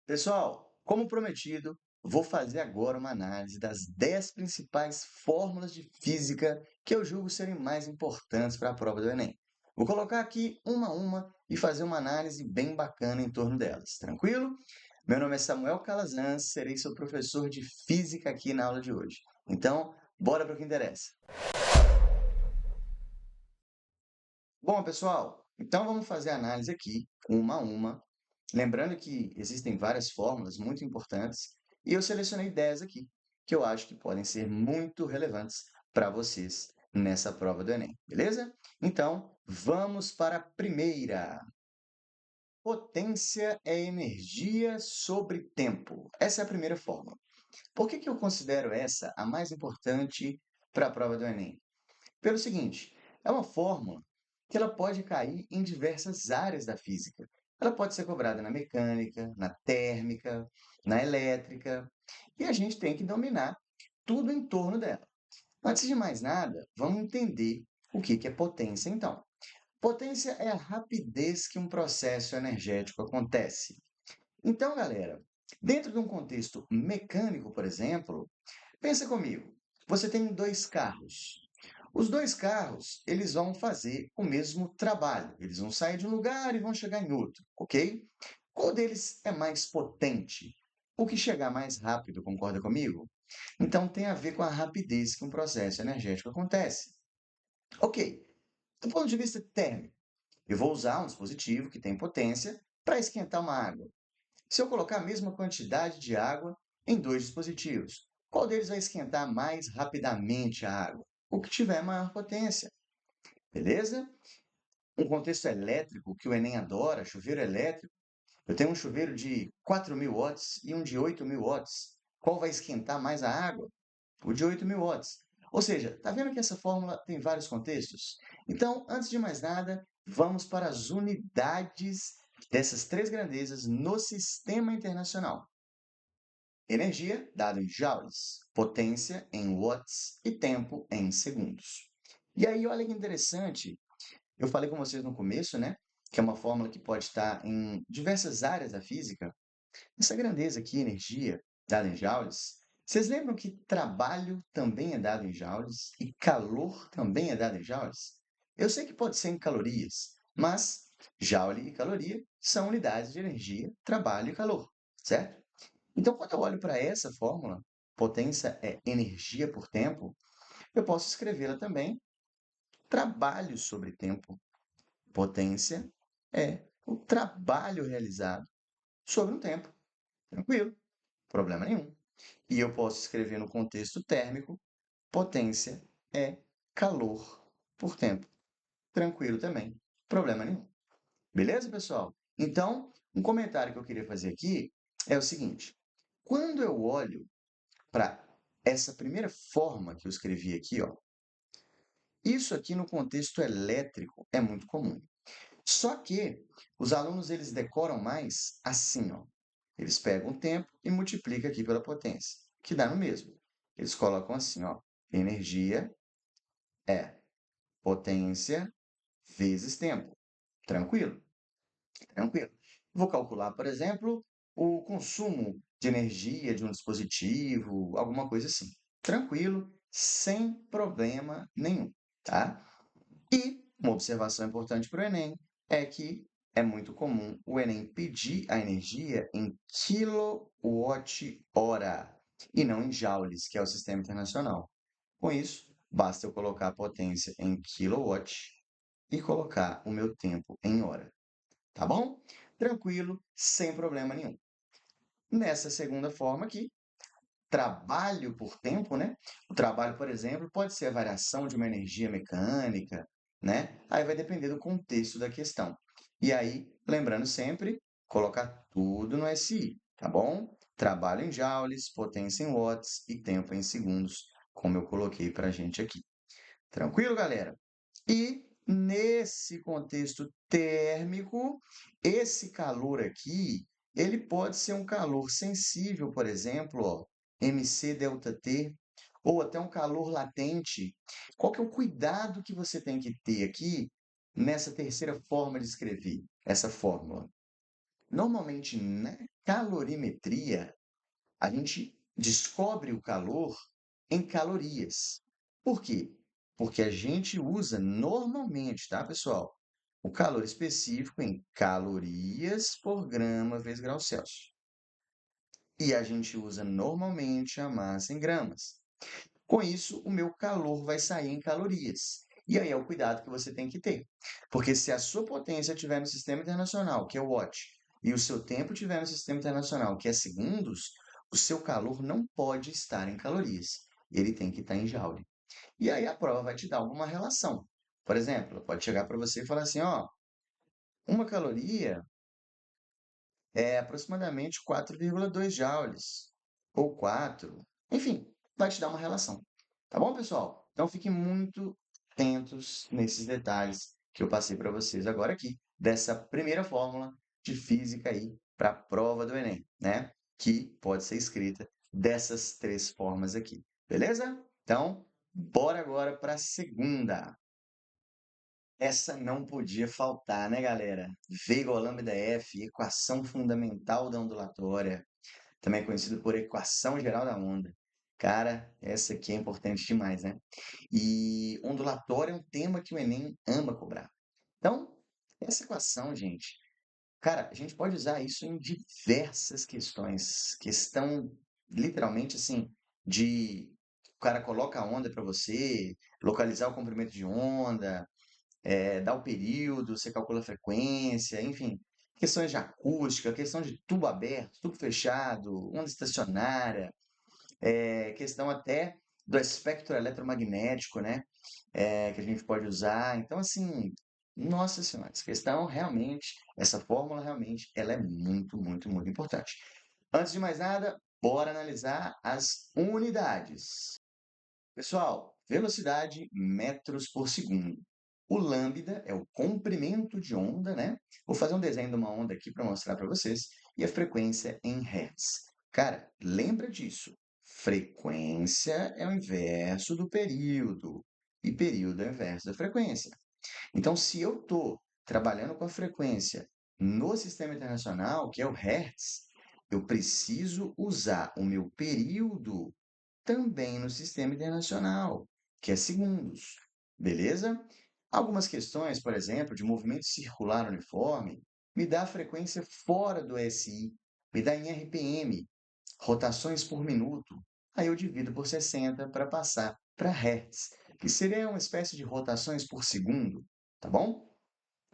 Pessoal, como prometido, vou fazer agora uma análise das 10 principais fórmulas de física que eu julgo serem mais importantes para a prova do Enem. Vou colocar aqui uma a uma e fazer uma análise bem bacana em torno delas, tranquilo? Meu nome é Samuel Calazans, serei seu professor de física aqui na aula de hoje. Então, bora para o que interessa. Bom, pessoal, então vamos fazer a análise aqui, uma a uma. Lembrando que existem várias fórmulas muito importantes e eu selecionei 10 aqui, que eu acho que podem ser muito relevantes para vocês nessa prova do Enem, beleza? Então, vamos para a primeira. Potência é energia sobre tempo. Essa é a primeira fórmula. Por que eu considero essa a mais importante para a prova do Enem? Pelo seguinte, é uma fórmula que ela pode cair em diversas áreas da física. Ela pode ser cobrada na mecânica, na térmica, na elétrica, e a gente tem que dominar tudo em torno dela. Antes de mais nada, vamos entender o que é potência, então. Potência é a rapidez que um processo energético acontece. Então, galera, dentro de um contexto mecânico, por exemplo, pensa comigo. Você tem dois carros. Os dois carros, eles vão fazer o mesmo trabalho. Eles vão sair de um lugar e vão chegar em outro, ok? Qual deles é mais potente? O que chegar mais rápido, concorda comigo? Então tem a ver com a rapidez que um processo energético acontece. Ok, do ponto de vista térmico, eu vou usar um dispositivo que tem potência para esquentar uma água. Se eu colocar a mesma quantidade de água em dois dispositivos, qual deles vai esquentar mais rapidamente a água? O que tiver maior potência. Beleza? Um contexto elétrico que o Enem adora, chuveiro elétrico. Eu tenho um chuveiro de 4.000 watts e um de 8.000 watts. Qual vai esquentar mais a água? O de 8.000 watts. Ou seja, está vendo que essa fórmula tem vários contextos? Então, antes de mais nada, vamos para as unidades dessas três grandezas no sistema internacional. Energia, dado em joules, potência em watts e tempo em segundos. E aí, olha que interessante, eu falei com vocês no começo, né? Que é uma fórmula que pode estar em diversas áreas da física. Essa grandeza aqui, energia, dada em joules, vocês lembram que trabalho também é dado em joules e calor também é dado em joules? Eu sei que pode ser em calorias, mas joule e caloria são unidades de energia, trabalho e calor, certo? Então, quando eu olho para essa fórmula, potência é energia por tempo, eu posso escrevê-la também trabalho sobre tempo. Potência é o trabalho realizado sobre um tempo. Tranquilo, problema nenhum. E eu posso escrever no contexto térmico, potência é calor por tempo. Tranquilo também, problema nenhum. Beleza, pessoal? Então, um comentário que eu queria fazer aqui é o seguinte: quando eu olho para essa primeira forma que eu escrevi aqui, ó, isso aqui no contexto elétrico é muito comum. Só que os alunos eles decoram mais assim, ó. Eles pegam o tempo e multiplicam aqui pela potência, que dá no mesmo. Eles colocam assim, ó. Energia é potência vezes tempo. Tranquilo? Tranquilo. Vou calcular, por exemplo, o consumo de energia de um dispositivo, alguma coisa assim. Tranquilo, sem problema nenhum, tá? E uma observação importante para o Enem é que é muito comum o Enem pedir a energia em quilowatt-hora e não em joules, que é o sistema internacional. Com isso, basta eu colocar a potência em quilowatt e colocar o meu tempo em hora. Tá bom? Tranquilo, sem problema nenhum. Nessa segunda forma aqui, trabalho por tempo, né? O trabalho, por exemplo, pode ser a variação de uma energia mecânica, né? Aí vai depender do contexto da questão. E aí, lembrando sempre, colocar tudo no SI, tá bom? Trabalho em joules, potência em watts e tempo em segundos, como eu coloquei para a gente aqui. Tranquilo, galera? E nesse contexto térmico, esse calor aqui, ele pode ser um calor sensível, por exemplo, ó, MC delta T, ou até um calor latente. Qual que é o cuidado que você tem que ter aqui nessa terceira forma de escrever essa fórmula? Normalmente, na calorimetria, a gente descobre o calor em calorias. Por quê? Porque a gente usa normalmente, tá, pessoal? O calor específico em calorias por grama vezes grau Celsius. E a gente usa normalmente a massa em gramas. Com isso, o meu calor vai sair em calorias. E aí é o cuidado que você tem que ter. Porque se a sua potência estiver no sistema internacional, que é o watt, e o seu tempo estiver no sistema internacional, que é segundos, o seu calor não pode estar em calorias. Ele tem que estar em joule. E aí a prova vai te dar alguma relação. Por exemplo, pode chegar para você e falar assim, ó, uma caloria é aproximadamente 4,2 joules, ou 4, enfim, vai te dar uma relação. Tá bom, pessoal? Então fiquem muito atentos nesses detalhes que eu passei para vocês agora aqui, dessa primeira fórmula de física aí para a prova do Enem, né? Que pode ser escrita dessas três formas aqui, beleza? Então, bora agora para a segunda. Essa não podia faltar, né, galera? Veiga lambda F, equação fundamental da ondulatória, também conhecido por equação geral da onda. Cara, essa aqui é importante demais, né? E ondulatória é um tema que o Enem ama cobrar. Então, essa equação, gente, cara, a gente pode usar isso em diversas questões. Questão, literalmente, assim, de o cara coloca a onda para você, localizar o comprimento de onda, dá o período, você calcula a frequência, enfim, questões de acústica, questão de tubo aberto, tubo fechado, onda estacionária, questão até do espectro eletromagnético, né? Que a gente pode usar. Então, assim, nossa senhora, essa questão realmente, essa fórmula realmente, ela é muito, muito, muito importante. Antes de mais nada, bora analisar as unidades. Pessoal, velocidade metros por segundo. O lambda é o comprimento de onda, né? Vou fazer um desenho de uma onda aqui para mostrar para vocês. E a frequência em hertz. Cara, lembra disso. Frequência é o inverso do período. E período é o inverso da frequência. Então, se eu estou trabalhando com a frequência no sistema internacional, que é o hertz, eu preciso usar o meu período também no sistema internacional, que é segundos. Beleza? Algumas questões, por exemplo, de movimento circular uniforme, me dá a frequência fora do SI, me dá em RPM, rotações por minuto. Aí eu divido por 60 para passar para Hertz, que seria uma espécie de rotações por segundo, tá bom?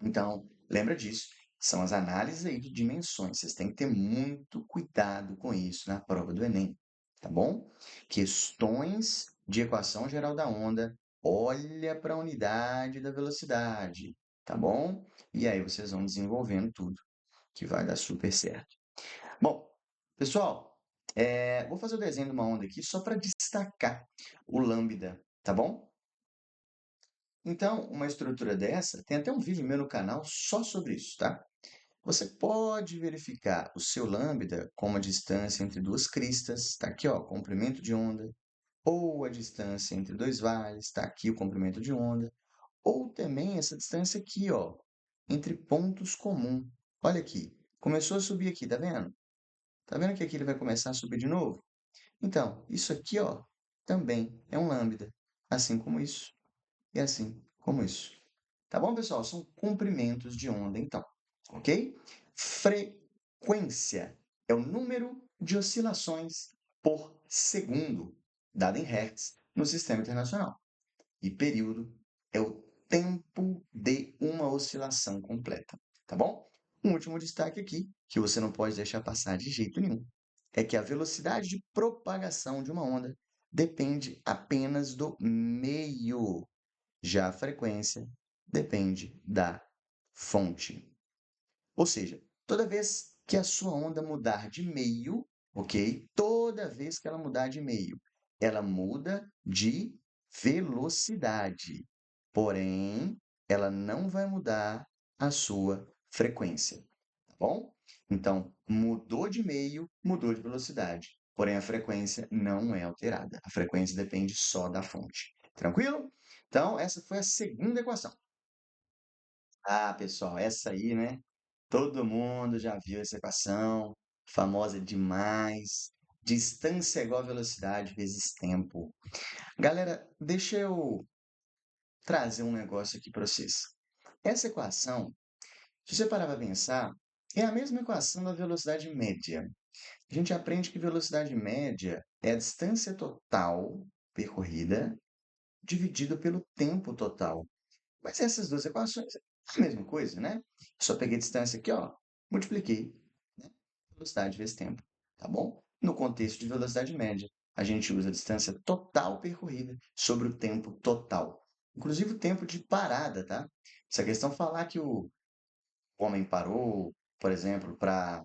Então, lembra disso. São as análises aí de dimensões. Vocês têm que ter muito cuidado com isso na prova do Enem, tá bom? Questões de equação geral da onda, olha para a unidade da velocidade, tá bom? E aí vocês vão desenvolvendo tudo, que vai dar super certo. Bom, pessoal, vou fazer o desenho de uma onda aqui só para destacar o lambda, tá bom? Então, uma estrutura dessa, tem até um vídeo meu no canal só sobre isso, tá? Você pode verificar o seu lambda como a distância entre duas cristas, está aqui, ó, comprimento de onda, ou a distância entre dois vales, está aqui o comprimento de onda, ou também essa distância aqui, ó, entre pontos comuns. Olha aqui, começou a subir aqui, tá vendo? Tá vendo que aqui ele vai começar a subir de novo? Então, isso aqui, ó, também é um lambda, assim como isso e assim como isso. Tá bom, pessoal? São comprimentos de onda, então, ok? Frequência é o número de oscilações por segundo, dado em hertz, no sistema internacional. E período é o tempo de uma oscilação completa, tá bom? Um último destaque aqui, que você não pode deixar passar de jeito nenhum, é que a velocidade de propagação de uma onda depende apenas do meio, já a frequência depende da fonte. Ou seja, toda vez que a sua onda mudar de meio, ok? Toda vez que ela mudar de meio, ela muda de velocidade. Porém, ela não vai mudar a sua frequência, tá bom? Então, mudou de meio, mudou de velocidade. Porém, a frequência não é alterada. A frequência depende só da fonte. Tranquilo? Então, essa foi a segunda equação. Ah, pessoal, essa aí, né? Todo mundo já viu essa equação, famosa demais. Distância é igual a velocidade vezes tempo. Galera, deixa eu trazer um negócio aqui para vocês. Essa equação, se você parar para pensar, é a mesma equação da velocidade média. A gente aprende que velocidade média é a distância total percorrida dividido pelo tempo total. Mas essas duas equações é a mesma coisa, né? Só peguei distância aqui, ó, multipliquei, né? Velocidade vezes tempo, tá bom? No contexto de velocidade média, a gente usa a distância total percorrida sobre o tempo total. Inclusive o tempo de parada, tá? Se a questão falar que o homem parou, por exemplo, para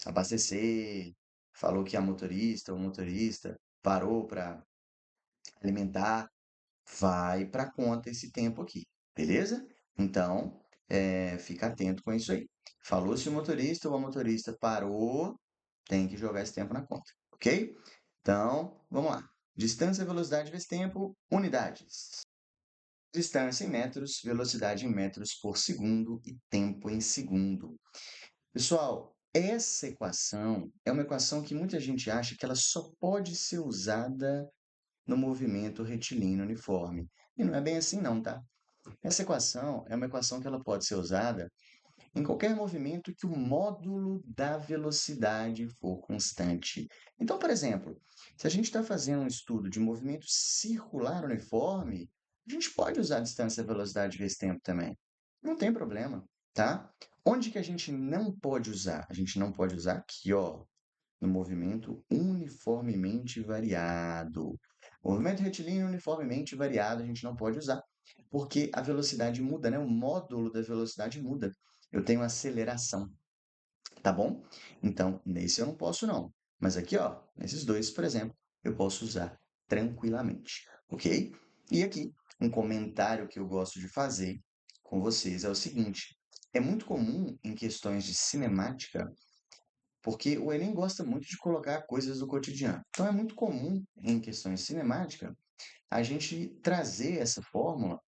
abastecer, falou que a motorista ou motorista parou para alimentar, vai para conta esse tempo aqui, beleza? Então, fica atento com isso aí. Falou se o motorista ou a motorista parou, tem que jogar esse tempo na conta, ok? Então, vamos lá. Distância, velocidade vezes tempo, unidades. Distância em metros, velocidade em metros por segundo e tempo em segundo. Pessoal, essa equação é uma equação que muita gente acha que ela só pode ser usada no movimento retilíneo uniforme. E não é bem assim não, tá? Essa equação é uma equação que ela pode ser usada em qualquer movimento que o módulo da velocidade for constante. Então, por exemplo, se a gente está fazendo um estudo de movimento circular uniforme, a gente pode usar a distância, velocidade vezes tempo também. Não tem problema, tá? Onde que a gente não pode usar? A gente não pode usar aqui, ó, no movimento uniformemente variado. O movimento retilíneo uniformemente variado a gente não pode usar, porque a velocidade muda, né? O módulo da velocidade muda. Eu tenho aceleração, tá bom? Então, nesse eu não posso não. Mas aqui, ó, nesses dois, por exemplo, eu posso usar tranquilamente, ok? E aqui, um comentário que eu gosto de fazer com vocês é o seguinte: é muito comum em questões de cinemática porque o Enem gosta muito de colocar coisas do cotidiano. Então é muito comum, em questões cinemáticas, a gente trazer essa fórmula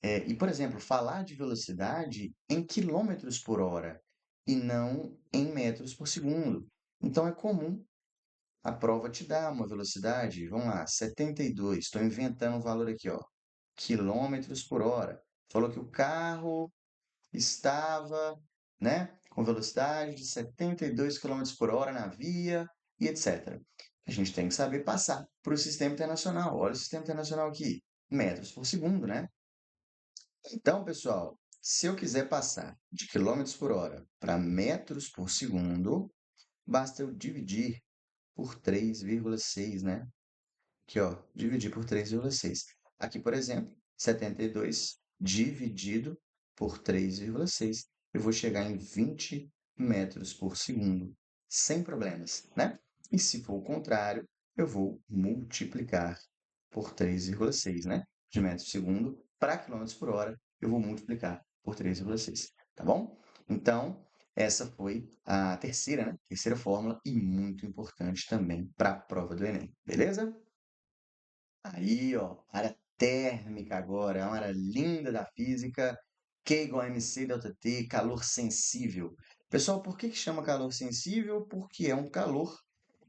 e, por exemplo, falar de velocidade em quilômetros por hora e não em metros por segundo. Então é comum a prova te dar uma velocidade, vamos lá, 72. Estou inventando um valor aqui, ó, quilômetros por hora. Falou que o carro estava, né, com velocidade de 72 quilômetros por hora na via e etc. A gente tem que saber passar para o sistema internacional. Olha o sistema internacional aqui, metros por segundo, né? Então, pessoal, se eu quiser passar de quilômetros por hora para metros por segundo, basta eu dividir por 3,6, né? Aqui, ó, dividir por 3,6. Aqui, por exemplo, 72 dividido por 3,6. Eu vou chegar em 20 metros por segundo, sem problemas, né? E se for o contrário, eu vou multiplicar por 3,6, né? De metros por segundo para quilômetros por hora, eu vou multiplicar por 3,6, tá bom? Então, essa foi a terceira, né? Terceira fórmula e muito importante também para a prova do Enem, beleza? Aí, ó, área térmica agora, uma área linda da física, Q igual a mc delta T, calor sensível. Pessoal, por que que chama calor sensível? Porque é um calor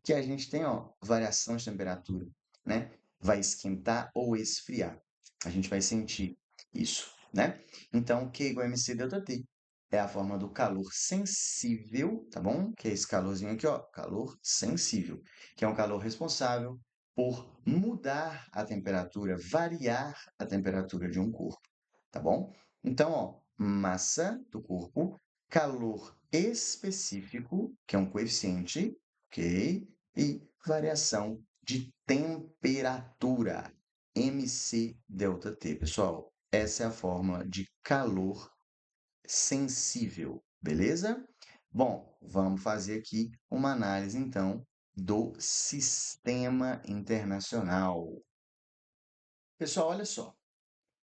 que a gente tem, ó, variação de temperatura, né? Vai esquentar ou esfriar. A gente vai sentir isso, né? Então, Q igual a mc delta T é a forma do calor sensível, tá bom? Que é esse calorzinho aqui, ó, calor sensível, que é um calor responsável por mudar a temperatura, variar a temperatura de um corpo, tá bom? Então, ó, massa do corpo, calor específico, que é um coeficiente, ok? E variação de temperatura, mc delta T. Pessoal, essa é a fórmula de calor sensível, beleza? Bom, vamos fazer aqui uma análise, então, do sistema internacional. Pessoal, olha só.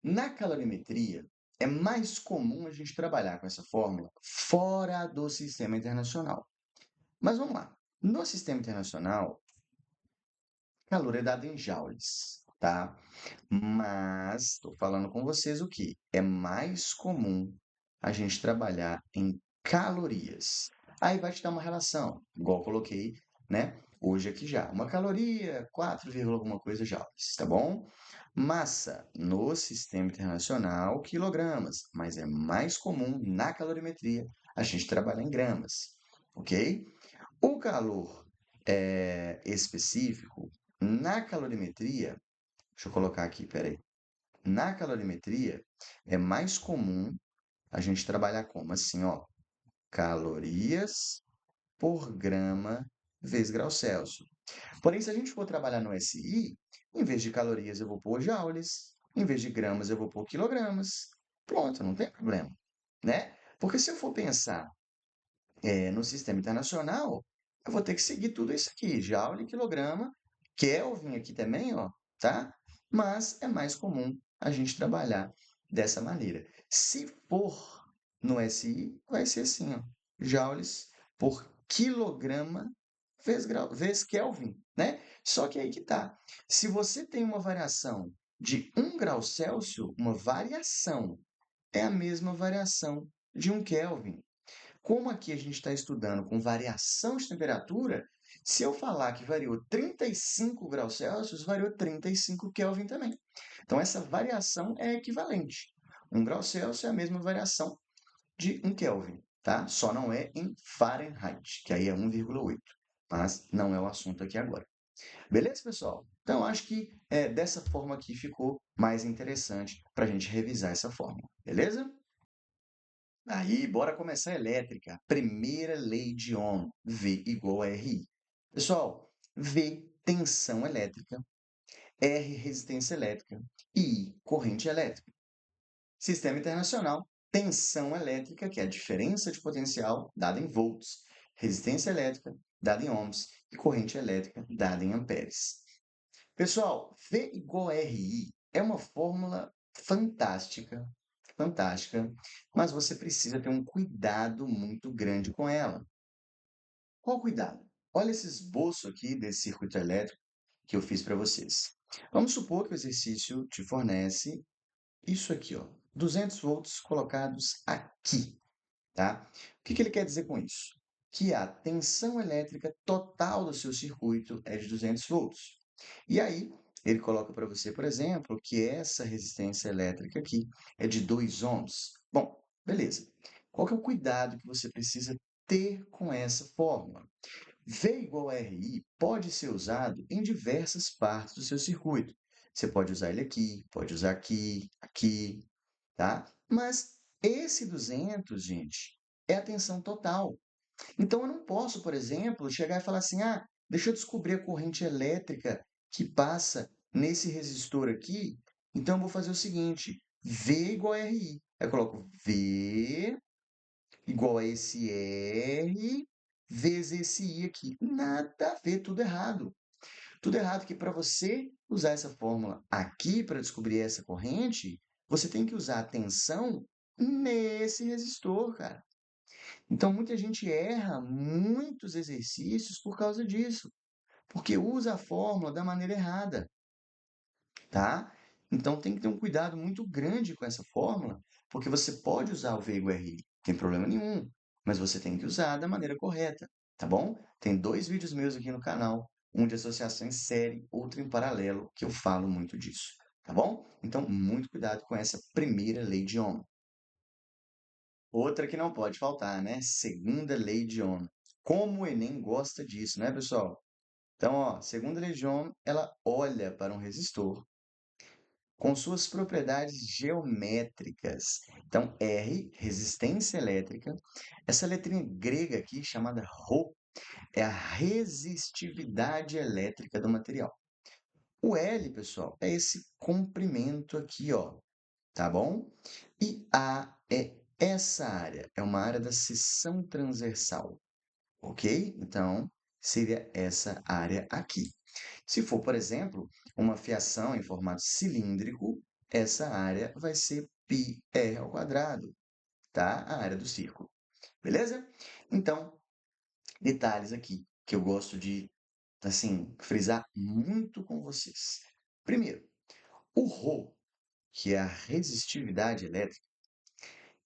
Na calorimetria, é mais comum a gente trabalhar com essa fórmula fora do sistema internacional. Mas vamos lá. No sistema internacional, calor é dado em joules, tá? Mas estou falando com vocês o que é mais comum a gente trabalhar em calorias. Aí vai te dar uma relação, igual eu coloquei, né? Hoje aqui já. Uma caloria, 4, alguma coisa joules, tá bom? Massa no sistema internacional, quilogramas, mas é mais comum na calorimetria a gente trabalhar em gramas, ok? O calor específico na calorimetria, deixa eu colocar aqui, peraí. Na calorimetria é mais comum a gente trabalhar como assim, ó, calorias por grama vezes grau Celsius. Porém, se a gente for trabalhar no SI, em vez de calorias eu vou pôr joules, em vez de gramas eu vou pôr quilogramas. Pronto, não tem problema, né? Porque se eu for pensar no sistema internacional, eu vou ter que seguir tudo isso aqui, joule, quilograma, Kelvin aqui também, ó, tá? Mas é mais comum a gente trabalhar dessa maneira. Se for no SI, vai ser assim, ó, joules por quilograma vezes Kelvin, né? Só que aí que tá. Se você tem uma variação de 1 grau Celsius, uma variação é a mesma variação de 1 Kelvin. Como aqui a gente está estudando com variação de temperatura, se eu falar que variou 35 graus Celsius, variou 35 Kelvin também. Então, essa variação é equivalente. 1 grau Celsius é a mesma variação de 1 Kelvin, tá? Só não é em Fahrenheit, que aí é 1,8. Mas não é o assunto aqui agora. Beleza, pessoal? Então, acho que dessa forma aqui ficou mais interessante para a gente revisar essa fórmula. Beleza? Aí, bora começar a elétrica. Primeira lei de Ohm, V igual a RI. Pessoal, V, tensão elétrica, R, resistência elétrica e I, corrente elétrica. Sistema internacional, tensão elétrica, que é a diferença de potencial dada em volts, resistência elétrica, dada em ohms, e corrente elétrica, dada em amperes. Pessoal, V igual a RI é uma fórmula fantástica, fantástica, mas você precisa ter um cuidado muito grande com ela. Qual cuidado? Olha esse esboço aqui desse circuito elétrico que eu fiz para vocês. Vamos supor que o exercício te fornece isso aqui, ó, 200 volts colocados aqui, tá? O que ele quer dizer com isso? Que a tensão elétrica total do seu circuito é de 200 volts. E aí, ele coloca para você, por exemplo, que essa resistência elétrica aqui é de 2 ohms. Bom, beleza. Qual que é o cuidado que você precisa ter com essa fórmula? V igual a RI pode ser usado em diversas partes do seu circuito. Você pode usar ele aqui, pode usar aqui, aqui, tá? Mas esse 200, gente, é a tensão total. Então, eu não posso, por exemplo, chegar e falar assim: ah, deixa eu descobrir a corrente elétrica que passa nesse resistor aqui. Então, eu vou fazer o seguinte: V igual a RI. Aí eu coloco V igual a esse R vezes esse I aqui. Nada a ver, tudo errado. Tudo errado que para você usar essa fórmula aqui para descobrir essa corrente, você tem que usar a tensão nesse resistor, cara. Então, muita gente erra muitos exercícios por causa disso, porque usa a fórmula da maneira errada, tá? Então, tem que ter um cuidado muito grande com essa fórmula, porque você pode usar o V igual a RI, não tem problema nenhum, mas você tem que usar da maneira correta, tá bom? Tem 2 vídeos meus aqui no canal, um de associação em série, outro em paralelo, que eu falo muito disso, tá bom? Então, muito cuidado com essa primeira lei de Ohm. Outra que não pode faltar, né? Segunda lei de Ohm. Como o Enem gosta disso, né, pessoal? Então, ó, segunda lei de Ohm, ela olha para um resistor com suas propriedades geométricas. Então, R, resistência elétrica. Essa letrinha grega aqui, chamada Rho, é a resistividade elétrica do material. O L, pessoal, é esse comprimento aqui, ó, tá bom? E A é essa área, é uma área da seção transversal, ok? Então, seria essa área aqui. Se for, por exemplo, uma fiação em formato cilíndrico, essa área vai ser πr ao quadrado, tá? A área do círculo, beleza? Então, detalhes aqui que eu gosto de, assim, frisar muito com vocês. Primeiro, o Rho, que é a resistividade elétrica,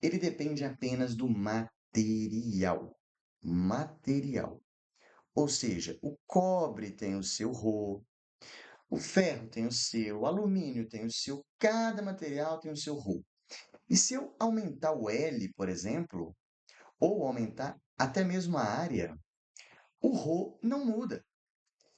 ele depende apenas do material. material. Material. Ou seja, o cobre tem o seu Rho, o ferro tem o seu, o alumínio tem o seu, cada material tem o seu Rho. E se eu aumentar o L, por exemplo, ou aumentar até mesmo a área, o Rho não muda.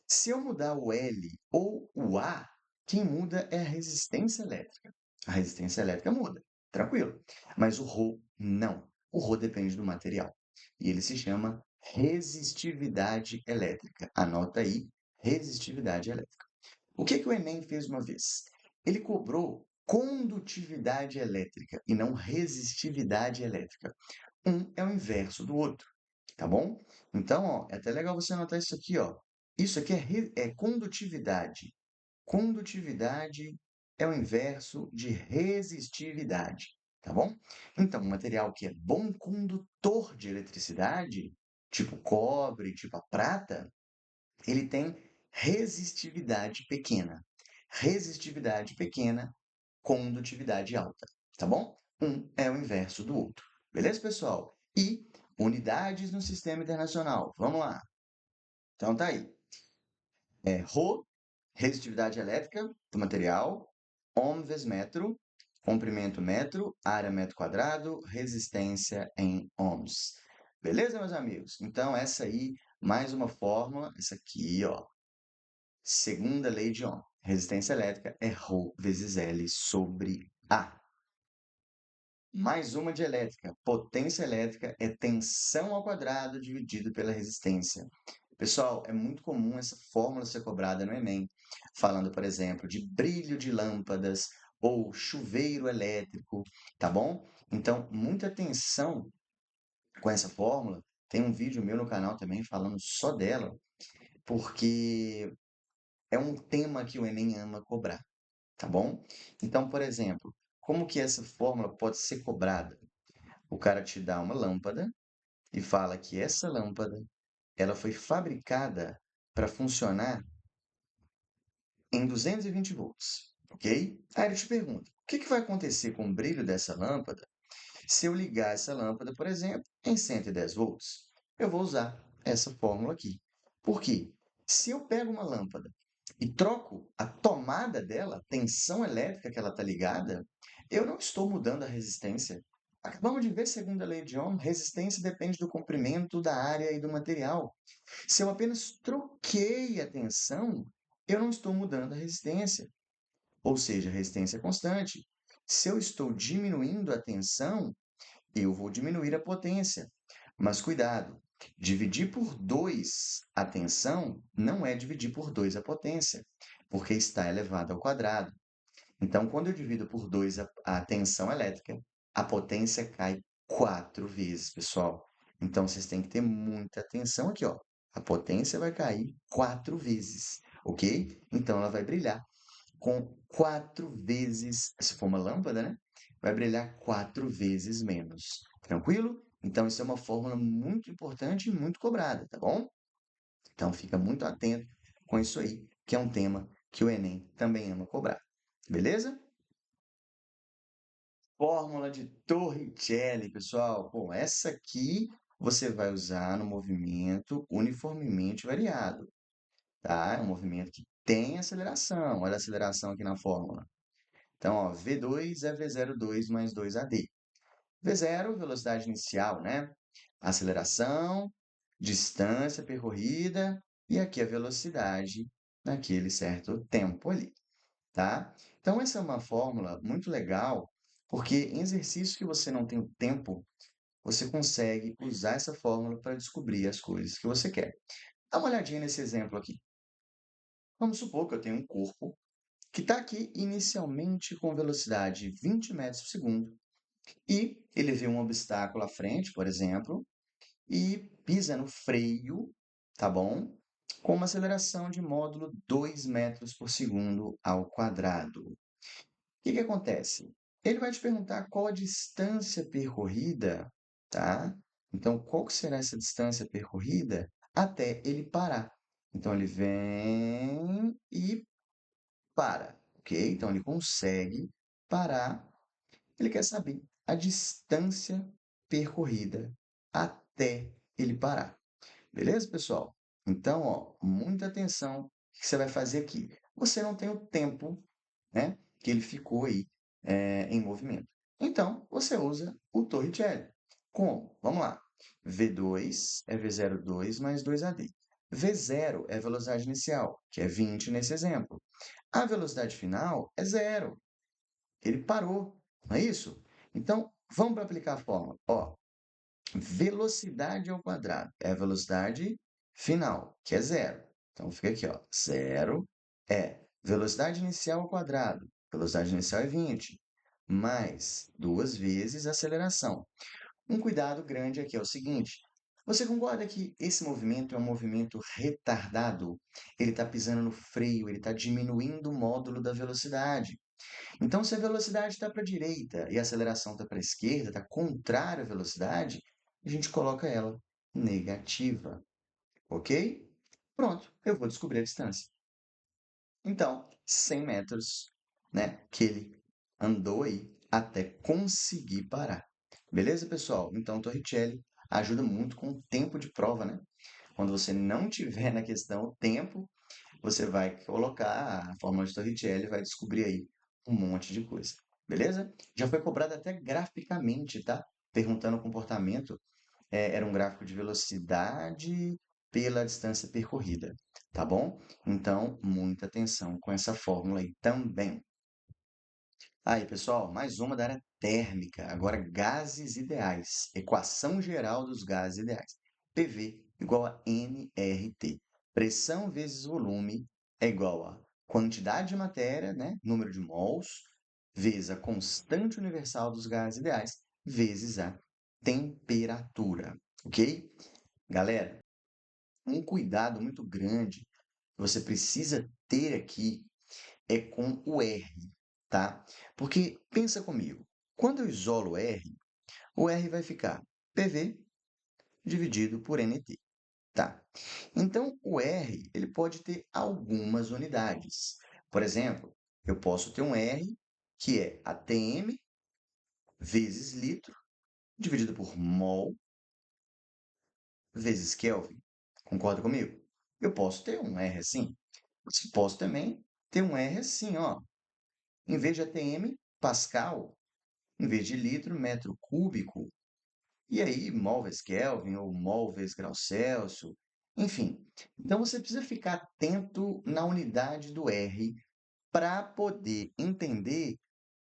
Se eu mudar o L ou o A, quem muda é a resistência elétrica. A resistência elétrica muda, tranquilo. Mas o Rho não. O Rho depende do material. E ele se chama resistividade elétrica. Anota aí, resistividade elétrica. O que que o Enem fez uma vez? Ele cobrou condutividade elétrica e não resistividade elétrica. Um é o inverso do outro, tá bom? Então, ó, é até legal você anotar isso aqui, ó. Isso aqui é condutividade. Condutividade é o inverso de resistividade, tá bom? Então, um material que é bom condutor de eletricidade, tipo cobre, tipo a prata, ele tem resistividade pequena. Resistividade pequena, condutividade alta, tá bom? Um é o inverso do outro. Beleza, pessoal? E unidades no sistema internacional. Vamos lá. Então tá aí. Rho, resistitividade elétrica do material, ohm vezes metro, comprimento metro, área metro quadrado, resistência em ohms. Beleza, meus amigos? Então, essa aí, mais uma fórmula, essa aqui, ó, segunda lei de Ohm. Resistência elétrica é Rho vezes L sobre A. Mais uma de elétrica. Potência elétrica é tensão ao quadrado dividido pela resistência. Pessoal, é muito comum essa fórmula ser cobrada no Enem, falando, por exemplo, de brilho de lâmpadas ou chuveiro elétrico, tá bom? Então, muita atenção com essa fórmula. Tem um vídeo meu no canal também falando só dela, porque é um tema que o Enem ama cobrar, tá bom? Então, por exemplo, como que essa fórmula pode ser cobrada? O cara te dá uma lâmpada e fala que essa lâmpada ela foi fabricada para funcionar em 220 volts, ok? Aí ele te pergunta, o que que vai acontecer com o brilho dessa lâmpada se eu ligar essa lâmpada, por exemplo, em 110 volts? Eu vou usar essa fórmula aqui. Por quê? Se eu pego uma lâmpada e troco a tomada dela, a tensão elétrica que ela está ligada, eu não estou mudando a resistência. Acabamos de ver, segundo a lei de Ohm, resistência depende do comprimento, da área e do material. Se eu apenas troquei a tensão, eu não estou mudando a resistência, ou seja, a resistência é constante. Se eu estou diminuindo a tensão, eu vou diminuir a potência. Mas cuidado, dividir por 2 a tensão não é dividir por 2 a potência, porque está elevado ao quadrado. Então, quando eu divido por 2 a tensão elétrica, a potência cai 4 vezes, pessoal. Então, vocês têm que ter muita atenção aqui, ó. A potência vai cair 4 vezes, ok? Então, ela vai brilhar com 4 vezes, se for uma lâmpada, né? Vai brilhar 4 vezes menos. Tranquilo? Então, isso é uma fórmula muito importante e muito cobrada, tá bom? Então, fica muito atento com isso aí, que é um tema que o Enem também ama cobrar. Beleza? Fórmula de Torricelli, pessoal. Bom, essa aqui você vai usar no movimento uniformemente variado, tá? É um movimento que tem aceleração. Olha a aceleração aqui na fórmula. Então, ó, V2 é V02 mais 2AD. V0, velocidade inicial, né? Aceleração, distância percorrida e aqui a velocidade naquele certo tempo ali, tá? Então, essa é uma fórmula muito legal, porque em exercícios que você não tem o tempo, você consegue usar essa fórmula para descobrir as coisas que você quer. Dá uma olhadinha nesse exemplo aqui. Vamos supor que eu tenho um corpo que está aqui inicialmente com velocidade 20 metros por segundo e ele vê um obstáculo à frente, por exemplo, e pisa no freio, tá bom? Com uma aceleração de módulo 2 metros por segundo ao quadrado. O que que acontece? Ele vai te perguntar qual a distância percorrida, tá? Então, qual que será essa distância percorrida até ele parar? Então, ele vem e para, ok? Então, ele consegue parar. Ele quer saber a distância percorrida até ele parar. Beleza, pessoal? Então, ó, muita atenção. O que você vai fazer aqui? Você não tem o tempo, né, que ele ficou aí em movimento. Então, você usa o Torricelli. Como? Vamos lá. V2 é V02 mais 2AD. V0 é a velocidade inicial, que é 20 nesse exemplo. A velocidade final é zero. Ele parou, não é isso? Então, vamos para aplicar a fórmula. Ó, velocidade ao quadrado é a velocidade final, que é zero. Então, fica aqui, ó, zero é velocidade inicial ao quadrado. Velocidade inicial é 20, mais duas vezes a aceleração. Um cuidado grande aqui é o seguinte: você concorda que esse movimento é um movimento retardado? Ele está pisando no freio, ele está diminuindo o módulo da velocidade. Então, se a velocidade está para a direita e a aceleração está para a esquerda, está contrária à velocidade, a gente coloca ela negativa, ok? Pronto, eu vou descobrir a distância. Então, 100 metros, né, que ele andou aí até conseguir parar. Beleza, pessoal? Então, Torricelli ajuda muito com o tempo de prova, né? Quando você não tiver na questão o tempo, você vai colocar a fórmula de Torricelli e vai descobrir aí um monte de coisa. Beleza? Já foi cobrado até graficamente, tá? Perguntando o comportamento, era um gráfico de velocidade pela distância percorrida, tá bom? Então, muita atenção com essa fórmula aí também. Aí, pessoal, mais uma da área térmica. Agora, gases ideais. Equação geral dos gases ideais. PV igual a nRT. Pressão vezes volume é igual a quantidade de matéria, né? Número de mols, vezes a constante universal dos gases ideais, vezes a temperatura. Ok? Galera, um cuidado muito grande que você precisa ter aqui é com o R, tá? Porque pensa comigo, quando eu isolo o R vai ficar PV dividido por NT, tá? Então, o R ele pode ter algumas unidades. Por exemplo, eu posso ter um R que é ATM vezes litro dividido por mol vezes Kelvin. Concorda comigo? Eu posso ter um R assim. Mas posso também ter um R assim, ó. Em vez de ATM, Pascal. Em vez de litro, metro cúbico. E aí, mol vezes Kelvin ou mol vezes grau Celsius. Enfim, então você precisa ficar atento na unidade do R para poder entender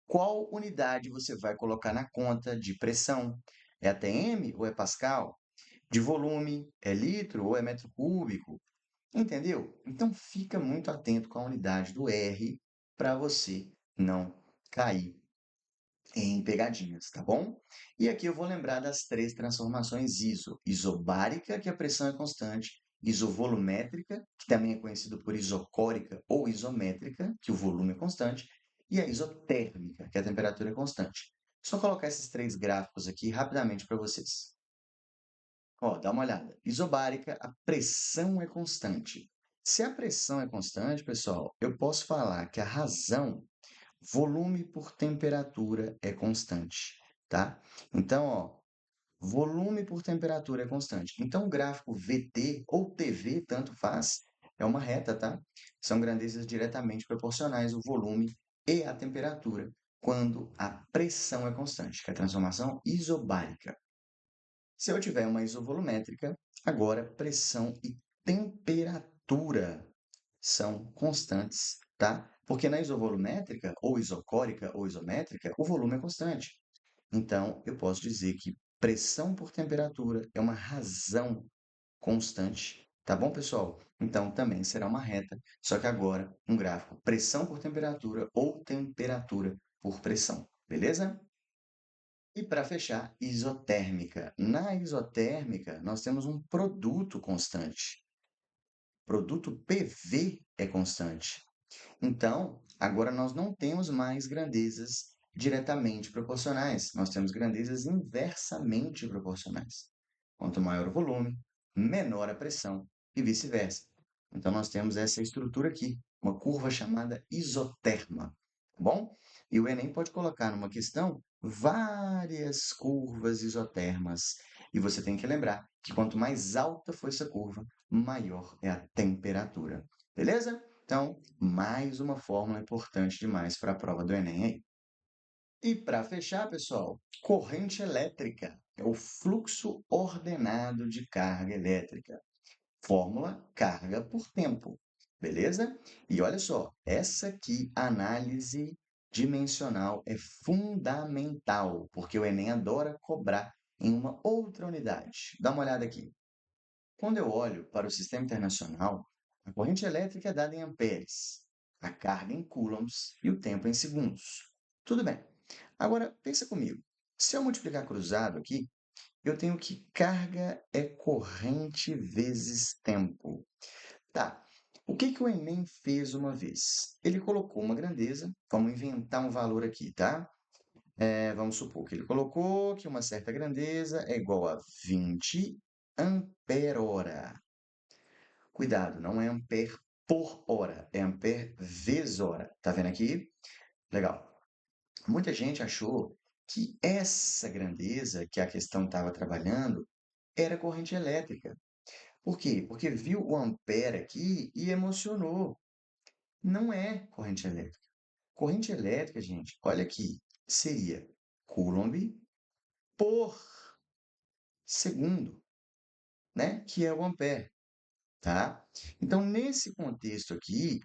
qual unidade você vai colocar na conta de pressão. É ATM ou é Pascal? De volume, é litro ou é metro cúbico? Entendeu? Então fica muito atento com a unidade do R para você não cair em pegadinhas, tá bom? E aqui eu vou lembrar das três transformações ISO. Isobárica, que a pressão é constante, isovolumétrica, que também é conhecido por isocórica ou isométrica, que o volume é constante, e a isotérmica, que a temperatura é constante. Só colocar esses três gráficos aqui rapidamente para vocês. Ó, dá uma olhada. Isobárica, a pressão é constante. Se a pressão é constante, pessoal, eu posso falar que a razão volume por temperatura é constante, tá? Então, ó, volume por temperatura é constante. Então, o gráfico VT ou TV, tanto faz, é uma reta, tá? São grandezas diretamente proporcionais o volume e a temperatura quando a pressão é constante, que é a transformação isobárica. Se eu tiver uma isovolumétrica, agora pressão e temperatura são constantes, tá? Porque na isovolumétrica, ou isocórica, ou isométrica, o volume é constante. Então, eu posso dizer que pressão por temperatura é uma razão constante, tá bom, pessoal? Então, também será uma reta, só que agora um gráfico pressão por temperatura ou temperatura por pressão, beleza? E para fechar, isotérmica. Na isotérmica, nós temos um produto constante. Produto PV é constante. Então, agora nós não temos mais grandezas diretamente proporcionais, nós temos grandezas inversamente proporcionais. Quanto maior o volume, menor a pressão e vice-versa. Então, nós temos essa estrutura aqui, uma curva chamada isoterma, tá bom? E o Enem pode colocar numa questão várias curvas isotermas. E você tem que lembrar que quanto mais alta for essa curva, maior é a temperatura. Beleza? Então, mais uma fórmula importante demais para a prova do Enem aí. E para fechar, pessoal, corrente elétrica é o fluxo ordenado de carga elétrica. Fórmula carga por tempo, beleza? E olha só, essa aqui, análise dimensional, é fundamental, porque o Enem adora cobrar em uma outra unidade. Dá uma olhada aqui. Quando eu olho para o sistema internacional, a corrente elétrica é dada em amperes, a carga em coulombs e o tempo em segundos. Tudo bem. Agora, pensa comigo. Se eu multiplicar cruzado aqui, eu tenho que carga é corrente vezes tempo. Tá. O que que o Enem fez uma vez? Ele colocou uma grandeza, vamos inventar um valor aqui, tá? Vamos supor que ele colocou que uma certa grandeza é igual a 20 ampere-hora. Cuidado, não é ampere por hora, é ampere vezes hora. Tá vendo aqui? Legal. Muita gente achou que essa grandeza que a questão estava trabalhando era corrente elétrica. Por quê? Porque viu o ampere aqui e emocionou. Não é corrente elétrica. Corrente elétrica, gente, olha aqui, seria Coulomb por segundo, né? Que é o ampere, tá? Então, nesse contexto aqui,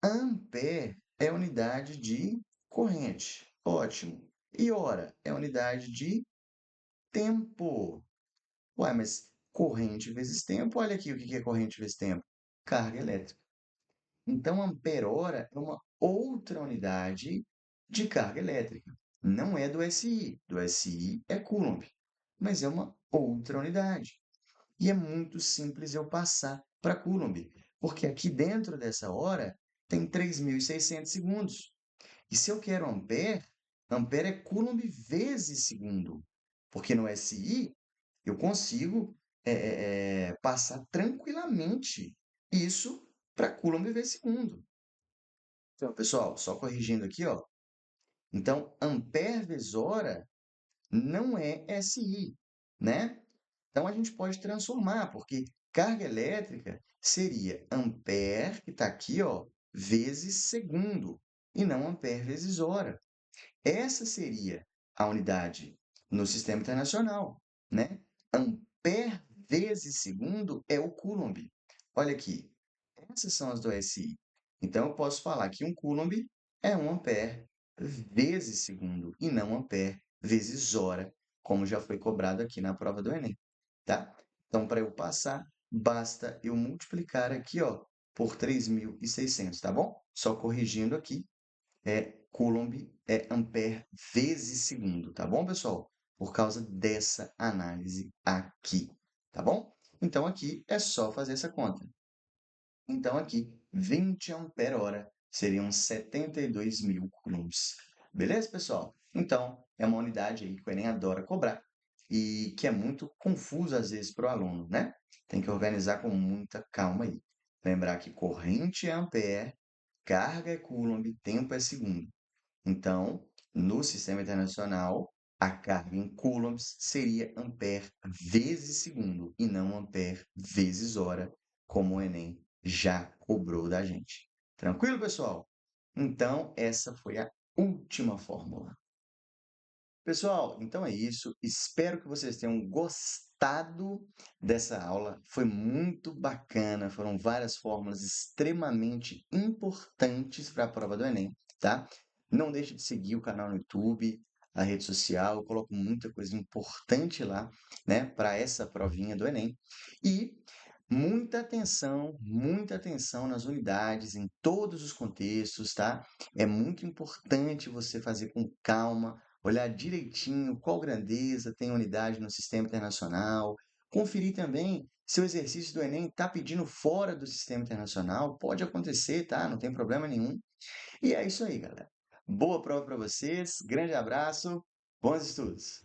ampere é unidade de corrente. Ótimo. E hora é unidade de tempo. Ué, mas corrente vezes tempo, olha aqui o que é corrente vezes tempo. Carga elétrica. Então, ampere-hora é uma outra unidade de carga elétrica. Não é do SI. Do SI é Coulomb, mas é uma outra unidade. E é muito simples eu passar para Coulomb, porque aqui dentro dessa hora tem 3.600 segundos. E se eu quero ampere, ampere é Coulomb vezes segundo, porque no SI eu consigo passar tranquilamente isso para Coulomb vezes segundo. Então, pessoal, só corrigindo aqui, ó. Então, ampere vezes hora não é SI, né? Então, a gente pode transformar, porque carga elétrica seria ampere, que está aqui, ó, vezes segundo, e não ampere vezes hora. Essa seria a unidade no sistema internacional, né? Ampere vezes segundo é o Coulomb. Olha aqui, essas são as do SI. Então, eu posso falar que um Coulomb é 1 ampere vezes segundo e não ampere vezes hora, como já foi cobrado aqui na prova do Enem, tá? Então, para eu passar, basta eu multiplicar aqui, ó, por 3.600, tá bom? Só corrigindo aqui, Coulomb é ampere vezes segundo, tá bom, pessoal? Por causa dessa análise aqui, tá bom? Então, aqui é só fazer essa conta. Então, aqui, 20 ampere-hora seriam 72.000 coulombs. Beleza, pessoal? Então, é uma unidade aí que o Enem adora cobrar e que é muito confusa às vezes para o aluno, né? Tem que organizar com muita calma aí. Lembrar que corrente é ampere, carga é coulomb, tempo é segundo. Então, no sistema internacional, a carga em coulombs seria ampere vezes segundo e não ampere vezes hora, como o Enem já cobrou da gente. Tranquilo, pessoal? Então, essa foi a última fórmula. Pessoal, então é isso. Espero que vocês tenham gostado dessa aula. Foi muito bacana. Foram várias fórmulas extremamente importantes para a prova do Enem, tá? Não deixe de seguir o canal no YouTube, a rede social. Eu coloco muita coisa importante lá, né, para essa provinha do Enem. E muita atenção nas unidades, em todos os contextos, tá? É muito importante você fazer com calma, olhar direitinho qual grandeza tem unidade no sistema internacional, conferir também se o exercício do Enem está pedindo fora do sistema internacional, pode acontecer, tá? Não tem problema nenhum. E é isso aí, galera. Boa prova para vocês, grande abraço, bons estudos!